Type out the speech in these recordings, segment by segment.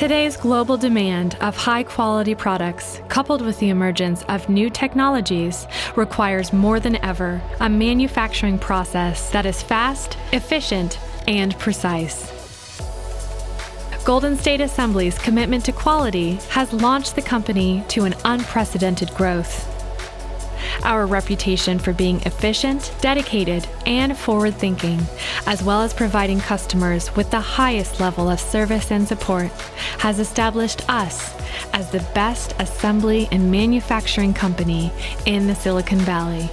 Today's global demand of high-quality products, coupled with the emergence of new technologies, requires more than ever a manufacturing process that is fast, efficient, and precise. Golden State Assembly's commitment to quality has launched the company to an unprecedented growth. Our reputation for being efficient, dedicated, and forward-thinking, as well as providing customers with the highest level of service and support, has established us as the best assembly and manufacturing company in the Silicon Valley.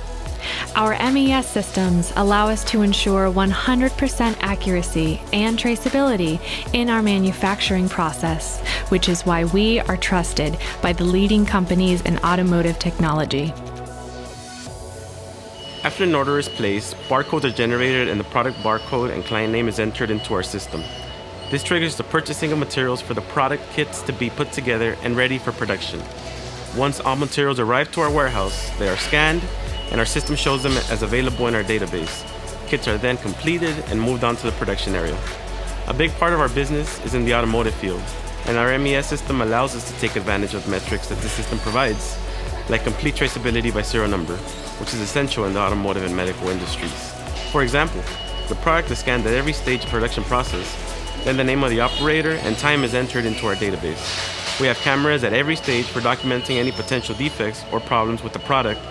Our MES systems allow us to ensure 100% accuracy and traceability in our manufacturing process, which is why we are trusted by the leading companies in automotive technology. After an order is placed, barcodes are generated and the product barcode and client name is entered into our system. This triggers the purchasing of materials for the product kits to be put together and ready for production. Once all materials arrive to our warehouse, they are scanned and our system shows them as available in our database. Kits are then completed and moved on to the production area. A big part of our business is in the automotive field, and our MES system allows us to take advantage of metrics that the system provides, like complete traceability by serial number, which is essential in the automotive and medical industries. For example, the product is scanned at every stage of production process, then the name of the operator and time is entered into our database. We have cameras at every stage for documenting any potential defects or problems with the product.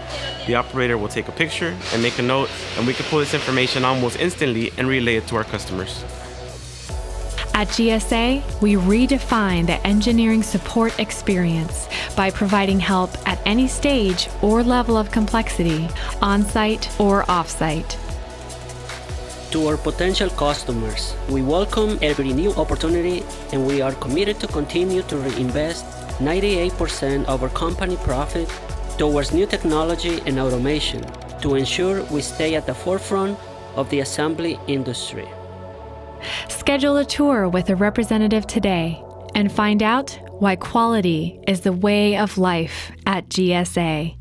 The operator will take a picture and make a note, and we can pull this information almost instantly and relay it to our customers. At GSA, we redefine the engineering support experience by providing help at any stage or level of complexity, on-site or off-site. To our potential customers, we welcome every new opportunity and we are committed to continue to reinvest 98% of our company profit towards new technology and automation to ensure we stay at the forefront of the assembly industry. Schedule a tour with a representative today and find out why quality is the way of life at GSA.